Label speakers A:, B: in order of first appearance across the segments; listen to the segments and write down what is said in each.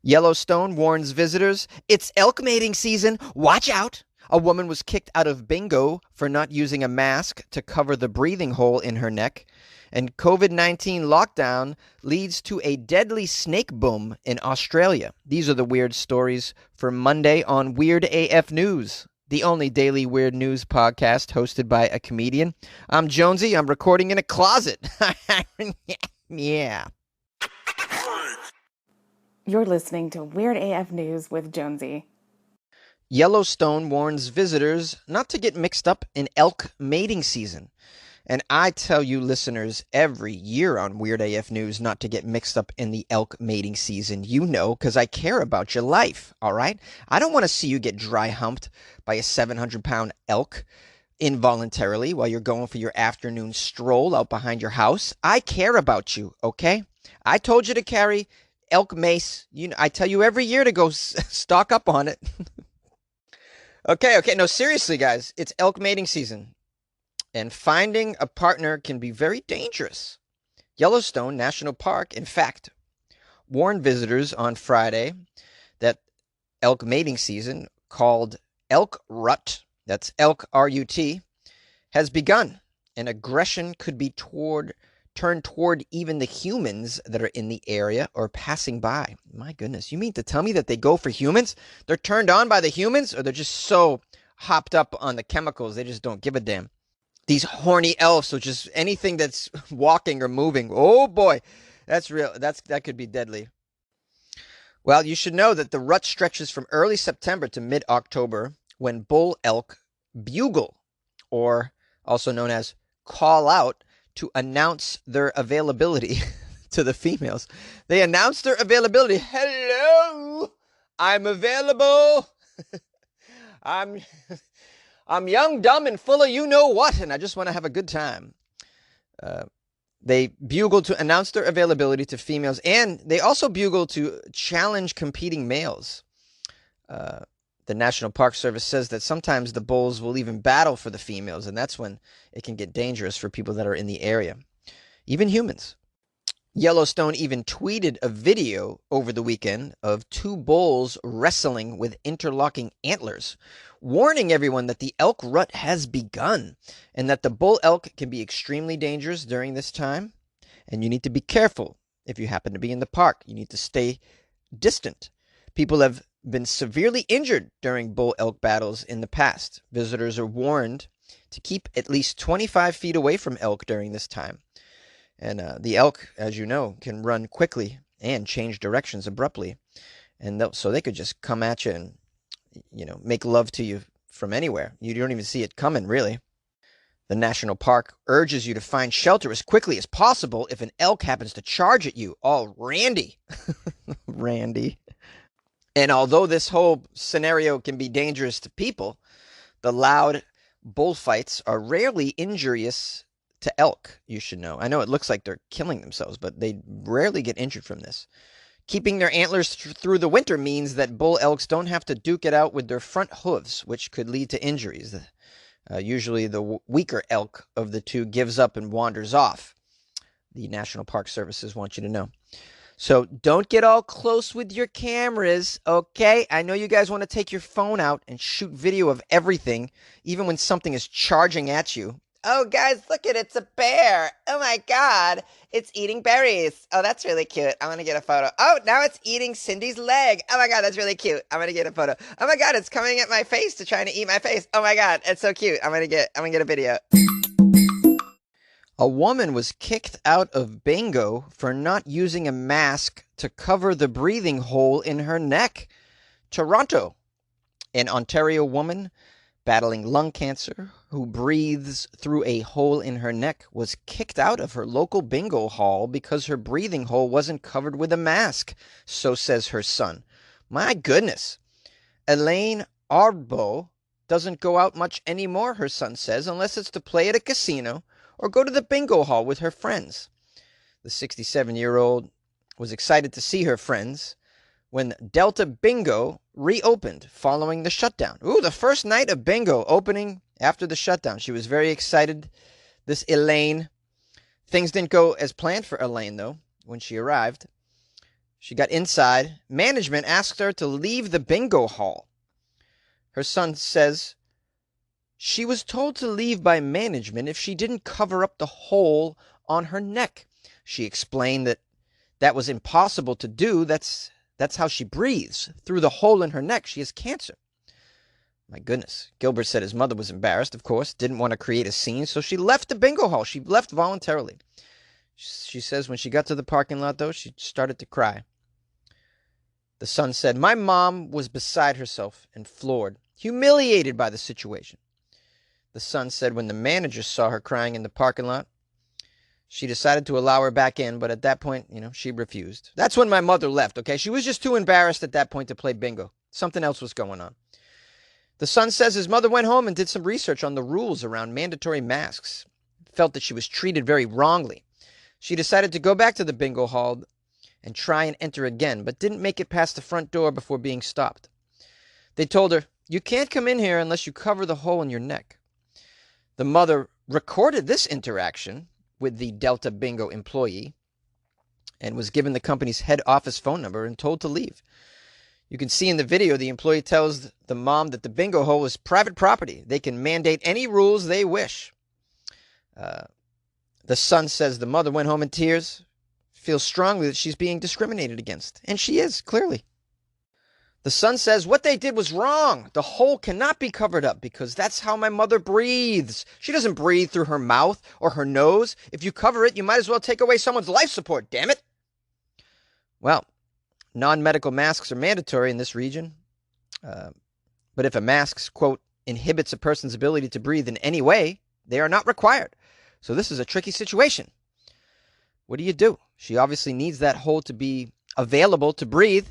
A: Yellowstone warns visitors, it's elk mating season, watch out! A woman was kicked out of bingo for not using a mask to cover the breathing hole in her neck. And COVID-19 lockdown leads to a deadly snake boom in Australia. These are the weird stories for Monday on Weird AF News, the only daily weird news podcast hosted by a comedian. I'm Jonesy. I'm recording in a closet. Yeah.
B: You're listening to Weird AF News with Jonesy.
A: Yellowstone warns visitors not to get mixed up in elk mating season. And I tell you listeners every year on Weird AF News not to get mixed up in the elk mating season. You know, because I care about your life, all right? I don't want to see you get dry humped by a 700-pound elk involuntarily while you're going for your afternoon stroll out behind your house. I care about you, okay? I told you to carry elk mace. I tell you every year to go stock up on it. Okay. No, seriously, guys. It's elk mating season. And finding a partner can be very dangerous. Yellowstone National Park, in fact, warned visitors on Friday that elk mating season, called elk rut, that's elk R-U-T, has begun. And aggression could be turned toward even the humans that are in the area or passing by. My goodness, you mean to tell me that they go for humans? They're turned on by the humans, or they're just so hopped up on the chemicals they just don't give a damn? These horny elves, so just anything that's walking or moving, oh boy, that's real. That could be deadly. Well, you should know that the rut stretches from early September to mid-October when bull elk bugle, or also known as call out, to announce their availability to the females. They announce their availability. Hello, I'm available. I'm young, dumb, and full of you-know-what, and I just want to have a good time. They bugle to announce their availability to females, and they also bugle to challenge competing males. The National Park Service says that sometimes the bulls will even battle for the females, and that's when it can get dangerous for people that are in the area, even humans. Yellowstone even tweeted a video over the weekend of two bulls wrestling with interlocking antlers, warning everyone that the elk rut has begun and that the bull elk can be extremely dangerous during this time, and you need to be careful if you happen to be in the park. You need to stay distant. People have been severely injured during bull elk battles in the past. Visitors are warned to keep at least 25 feet away from elk during this time. And the elk, as you know, can run quickly and change directions abruptly. And so they could just come at you and, make love to you from anywhere. You don't even see it coming, really. The national park urges you to find shelter as quickly as possible if an elk happens to charge at you. Oh, Randy. Randy. And although this whole scenario can be dangerous to people, the loud bullfights are rarely injurious to elk, you should know. I know it looks like they're killing themselves, but they rarely get injured from this. Keeping their antlers through the winter means that bull elks don't have to duke it out with their front hooves, which could lead to injuries. Usually the weaker elk of the two gives up and wanders off. The National Park Services want you to know. So don't get all close with your cameras, okay? I know you guys want to take your phone out and shoot video of everything, even when something is charging at you. Oh, guys, look at it. It's a bear. Oh, my God. It's eating berries. Oh, that's really cute. I want to get a photo. Oh, now it's eating Cindy's leg. Oh, my God, that's really cute. I'm going to get a photo. Oh, my God, it's coming at my face to try to eat my face. Oh, my God, it's so cute. I'm going to get a video. A woman was kicked out of bingo for not using a mask to cover the breathing hole in her neck. Toronto. An Ontario woman battling lung cancer who breathes through a hole in her neck was kicked out of her local bingo hall because her breathing hole wasn't covered with a mask, so says her son. My goodness. Elaine Arbo doesn't go out much anymore, her son says, unless it's to play at a casino or go to the bingo hall with her friends. The 67-year-old was excited to see her friends when Delta Bingo reopened following the shutdown. Ooh, the first night of bingo opening after the shutdown. She was very excited. This Elaine. Things didn't go as planned for Elaine, though, when she arrived. She got inside. Management asked her to leave the bingo hall. Her son says she was told to leave by management if she didn't cover up the hole on her neck. She explained that was impossible to do. That's how she breathes, through the hole in her neck. She has cancer. My goodness. Gilbert said his mother was embarrassed, of course, didn't want to create a scene, so she left the bingo hall. She left voluntarily. She says when she got to the parking lot, though, she started to cry. The son said, my mom was beside herself and floored, humiliated by the situation. The son said when the manager saw her crying in the parking lot, she decided to allow her back in, but at that point, she refused. That's when my mother left, okay? She was just too embarrassed at that point to play bingo. Something else was going on. The son says his mother went home and did some research on the rules around mandatory masks. Felt that she was treated very wrongly. She decided to go back to the bingo hall and try and enter again, but didn't make it past the front door before being stopped. They told her, you can't come in here unless you cover the hole in your neck. The mother recorded this interaction with the Delta Bingo employee and was given the company's head office phone number and told to leave. You can see in the video the employee tells the mom that the bingo hole is private property. They can mandate any rules they wish. The son says the mother went home in tears, feels strongly that she's being discriminated against. And she is, clearly. The son says what they did was wrong. The hole cannot be covered up because that's how my mother breathes. She doesn't breathe through her mouth or her nose. If you cover it, you might as well take away someone's life support, damn it. Well, non-medical masks are mandatory in this region. But if a mask, quote, inhibits a person's ability to breathe in any way, they are not required. So this is a tricky situation. What do you do? She obviously needs that hole to be available to breathe.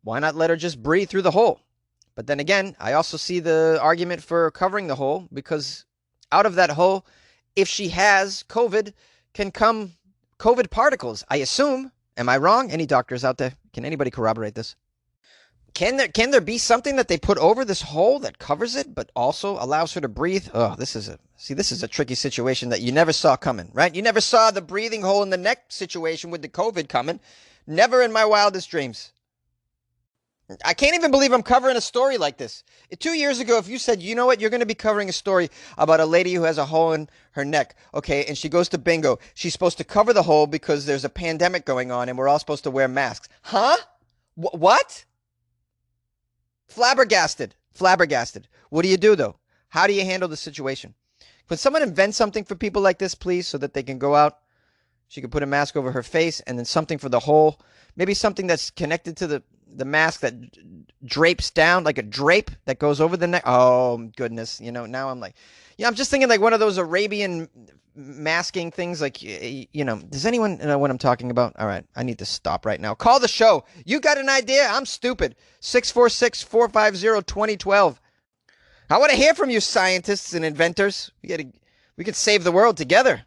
A: Why not let her just breathe through the hole? But then again, I also see the argument for covering the hole because out of that hole, if she has COVID, can come COVID particles, I assume. Am I wrong? Any doctors out there? Can anybody corroborate this? Can there be something that they put over this hole that covers it, but also allows her to breathe? Oh, this is a tricky situation that you never saw coming, right? You never saw the breathing hole in the neck situation with the COVID coming. Never in my wildest dreams. I can't even believe I'm covering a story like this. 2 years ago, if you said, you know what, you're going to be covering a story about a lady who has a hole in her neck, okay, and she goes to bingo. She's supposed to cover the hole because there's a pandemic going on and we're all supposed to wear masks. Huh? What? Flabbergasted. What do you do, though? How do you handle the situation? Could someone invent something for people like this, please, so that they can go out? She could put a mask over her face and then something for the hole. Maybe something that's connected to the mask that drapes down, like a drape that goes over the neck. Oh, goodness. Now I'm like, I'm just thinking like one of those Arabian masking things. Like, does anyone know what I'm talking about? All right. I need to stop right now. Call the show. You got an idea? I'm stupid. 646-450-2012. I want to hear from you scientists and inventors. We could save the world together.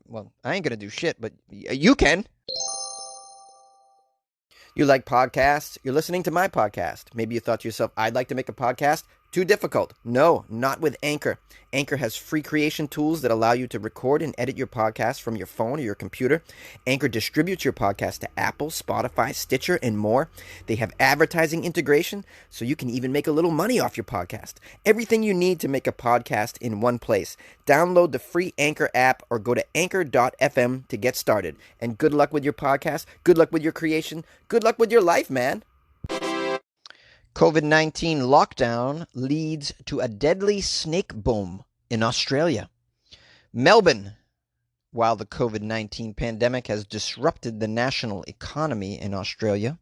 A: Well, I ain't going to do shit, but you can. You like podcasts? You're listening to my podcast. Maybe you thought to yourself, I'd like to make a podcast. Too difficult. No, not with Anchor. Anchor has free creation tools that allow you to record and edit your podcast from your phone or your computer. Anchor distributes your podcast to Apple, Spotify, Stitcher, and more. They have advertising integration, so you can even make a little money off your podcast. Everything you need to make a podcast in one place. Download the free Anchor app or go to anchor.fm to get started. And good luck with your podcast. Good luck with your creation. Good luck with your life, man. COVID-19 lockdown leads to a deadly snake boom in Australia. Melbourne, while the COVID-19 pandemic has disrupted the national economy in Australia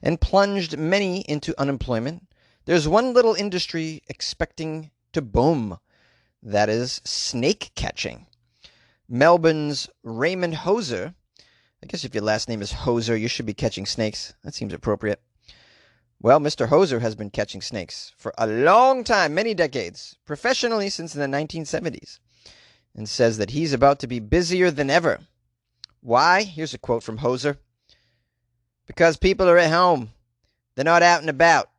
A: and plunged many into unemployment, there's one little industry expecting to boom. That is snake catching. Melbourne's Raymond Hoser, I guess if your last name is Hoser, you should be catching snakes. That seems appropriate. Well, Mr. Hoser has been catching snakes for a long time, many decades, professionally since the 1970s, and says that he's about to be busier than ever. Why? Here's a quote from Hoser. Because people are at home. They're not out and about.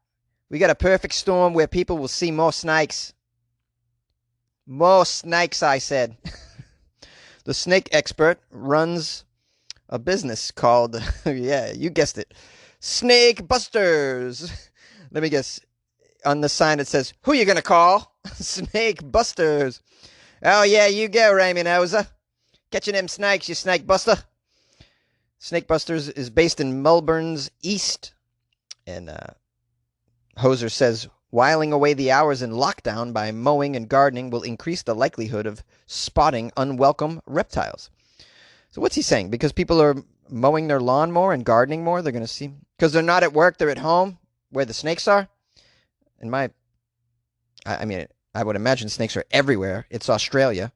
A: We got a perfect storm where people will see more snakes. More snakes, I said. The snake expert runs a business called, yeah, you guessed it, Snake Busters. Let me guess. On the sign it says, "Who you gonna call?" Snake Busters. Oh yeah, you go, Raymond Hauser. Catching them snakes, you snake buster. Snake Busters is based in Melbourne's east, and Hoser says whiling away the hours in lockdown by mowing and gardening will increase the likelihood of spotting unwelcome reptiles. So what's he saying? Because people are mowing their lawn more and gardening more, they're going to see. Because they're not at work, they're at home where the snakes are. I mean, I would imagine snakes are everywhere. It's Australia.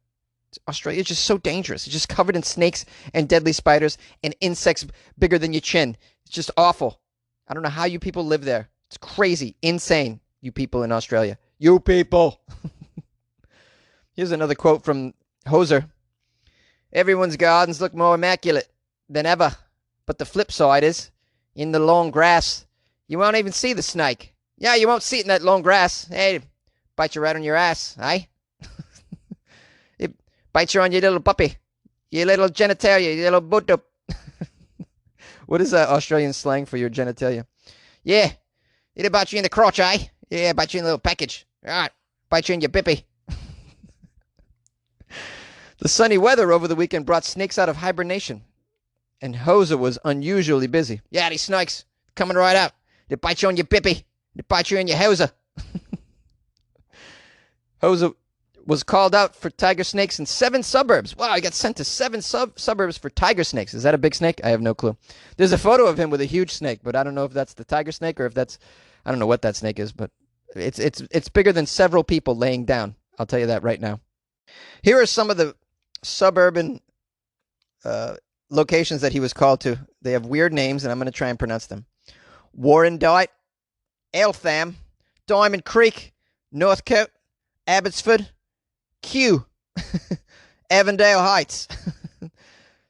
A: Australia is just so dangerous. It's just covered in snakes and deadly spiders and insects bigger than your chin. It's just awful. I don't know how you people live there. It's crazy, insane, you people in Australia. You people. Here's another quote from Hoser. Everyone's gardens look more immaculate than ever. But the flip side is, in the long grass, you won't even see the snake. Yeah, you won't see it in that long grass. Hey, bite you right on your ass, eh? It bites you on your little puppy, your little genitalia, your little butt. What is Australian slang for your genitalia? Yeah, it'll bite you in the crotch, eh? Yeah, bite you in a little package. All right, bite you in your bippy. The sunny weather over the weekend brought snakes out of hibernation, and Hoser was unusually busy. Yeah, these snakes coming right out. They bite you on your bippy. They bite you in your Hoser. Hoser was called out for tiger snakes in 7 suburbs. Wow, he got sent to 7 suburbs for tiger snakes. Is that a big snake? I have no clue. There's a photo of him with a huge snake, but I don't know if that's the tiger snake or if that's, I don't know what that snake is, but it's bigger than several people laying down. I'll tell you that right now. Here are some of the suburban locations that he was called to. They have weird names, and I'm going to try and pronounce them. Warrandyte, Eltham, Diamond Creek, Northcote, Abbotsford, Kew, Avondale Heights.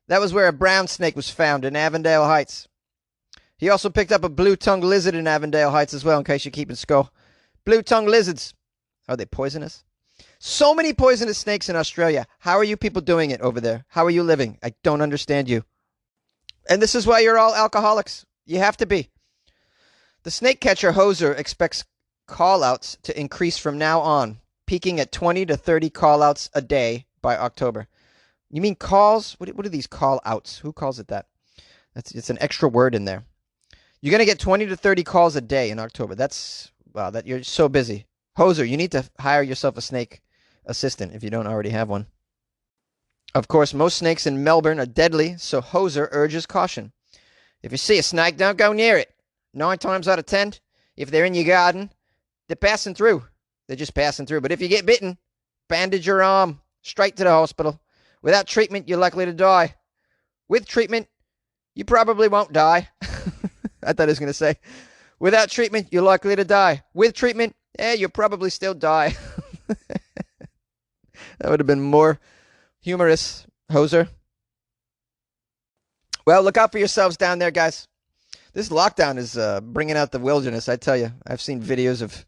A: That was where a brown snake was found, in Avondale Heights. He also picked up a blue-tongued lizard in Avondale Heights as well, in case you're keeping score. Blue-tongued lizards. Are they poisonous? So many poisonous snakes in Australia. How are you people doing it over there? How are you living? I don't understand you. And this is why you're all alcoholics. You have to be. The snake catcher Hoser expects call-outs to increase from now on, peaking at 20 to 30 call-outs a day by October. You mean calls? What are these call-outs? Who calls it that? It's an extra word in there. You're going to get 20 to 30 calls a day in October. Wow, you're so busy. Hoser, you need to hire yourself a snake assistant if you don't already have one. Of course, most snakes in Melbourne are deadly, so Hoser urges caution. If you see a snake, don't go near it. 9 times out of 10, if they're in your garden, they're passing through. They're just passing through. But if you get bitten, bandage your arm. Straight to the hospital. Without treatment, you're likely to die. With treatment, you probably won't die. I thought I was going to say, without treatment, you're likely to die. With treatment, you'll probably still die. That would have been more humorous, Hoser. Well, look out for yourselves down there, guys. This lockdown is bringing out the wilderness, I tell you. I've seen videos of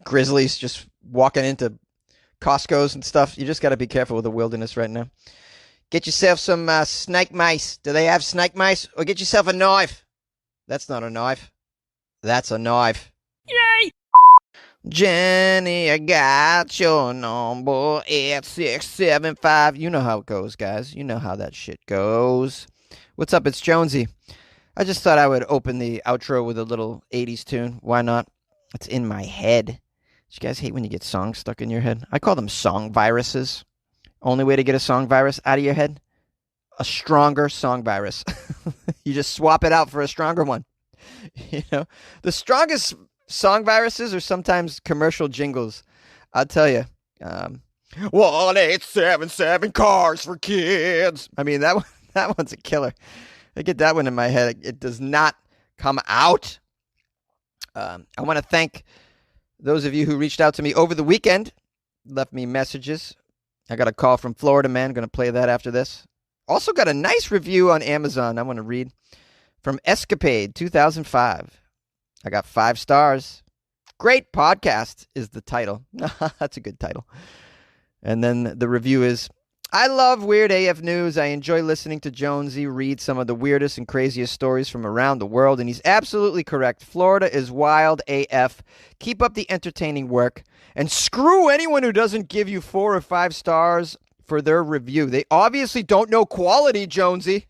A: grizzlies just walking into Costco's and stuff. You just got to be careful with the wilderness right now. Get yourself some snake mice. Do they have snake mice? Or get yourself a knife. That's not a knife. That's a knife. Yay! Jenny, I got your number 8675. You know how it goes, guys. You know how that shit goes. What's up? It's Jonesy. I just thought I would open the outro with a little 80s tune. Why not? It's in my head. Do you guys hate when you get songs stuck in your head? I call them song viruses. Only way to get a song virus out of your head? A stronger song virus. You just swap it out for a stronger one. You know, the strongest song viruses are sometimes commercial jingles. I'll tell you. 1877 cars for kids. I mean, that one's a killer. I get that one in my head. It does not come out. I want to thank those of you who reached out to me over the weekend, left me messages. I got a call from Florida man. Going to play that after this. Also got a nice review on Amazon I want to read from Escapade 2005. I got 5 stars. Great podcast is the title. That's a good title. And then the review is, I love Weird AF News. I enjoy listening to Jonesy read some of the weirdest and craziest stories from around the world, and he's absolutely correct. Florida is wild AF. Keep up the entertaining work, and screw anyone who doesn't give you 4 or 5 stars for their review. They obviously don't know quality, Jonesy.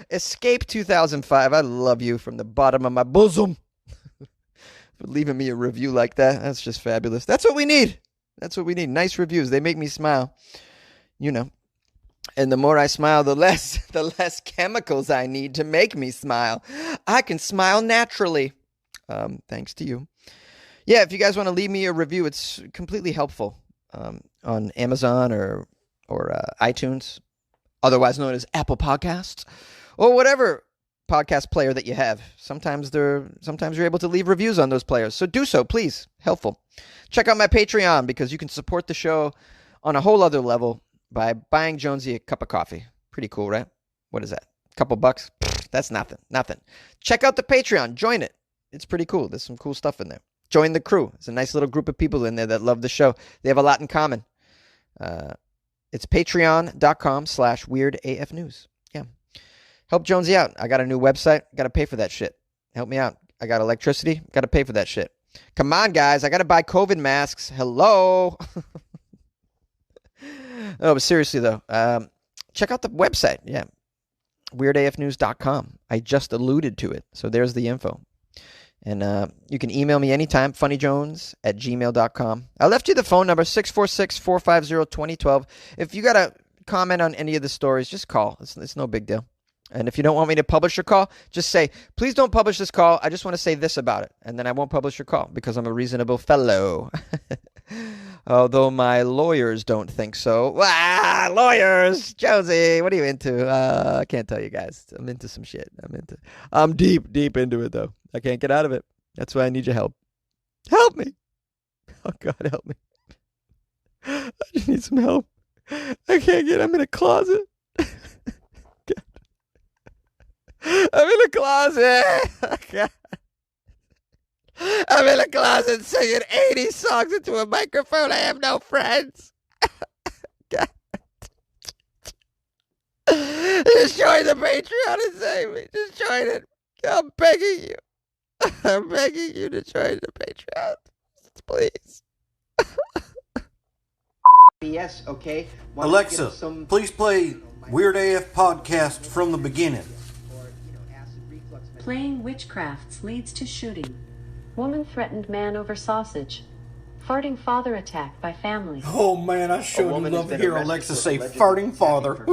A: Escape 2005. I love you from the bottom of my bosom for leaving me a review like that. That's just fabulous. That's what we need. That's what we need. Nice reviews. They make me smile. You know, and the more I smile, the less chemicals I need to make me smile. I can smile naturally, thanks to you. Yeah, if you guys want to leave me a review, it's completely helpful on Amazon or iTunes, otherwise known as Apple Podcasts, or whatever podcast player that you have. Sometimes you're able to leave reviews on those players, so do so, please. Helpful. Check out my Patreon because you can support the show on a whole other level by buying Jonesy a cup of coffee. Pretty cool, right? What is that? A couple bucks? That's nothing. Nothing. Check out the Patreon. Join it. It's pretty cool. There's some cool stuff in there. Join the crew. It's a nice little group of people in there that love the show. They have a lot in common. It's patreon.com/weirdafnews. Yeah. Help Jonesy out. I got a new website. Got to pay for that shit. Help me out. I got electricity. Got to pay for that shit. Come on, guys. I got to buy COVID masks. Hello. Oh, but seriously, though, check out the website. Yeah. weirdafnews.com. I just alluded to it. So there's the info. And you can email me anytime, funnyjones@gmail.com. I left you the phone number, 646-450-2012. If you got a comment on any of the stories, just call. It's no big deal. And if you don't want me to publish your call, just say, please don't publish this call. I just want to say this about it. And then I won't publish your call because I'm a reasonable fellow. Although my lawyers don't think so. Lawyers! Jonesy, what are you into? I can't tell you guys. I'm into some shit. I'm deep into it, though. I can't get out of it. That's why I need your help. Help me. Oh, God, help me. I just need some help. I'm in a closet. I'm in a closet. God. I'm in a closet singing 80 songs into a microphone. I have no friends. God. Just join the Patreon and save me. Just join it. I'm begging you. I'm begging you to join the Patreon. Please. Yes, okay.
C: Alexa, please play Weird AF Podcast from the beginning.
D: Playing witchcrafts leads to shooting. Woman threatened man over sausage. Farting father attacked by family.
C: Oh man, I sure would love to hear Alexa say farting father.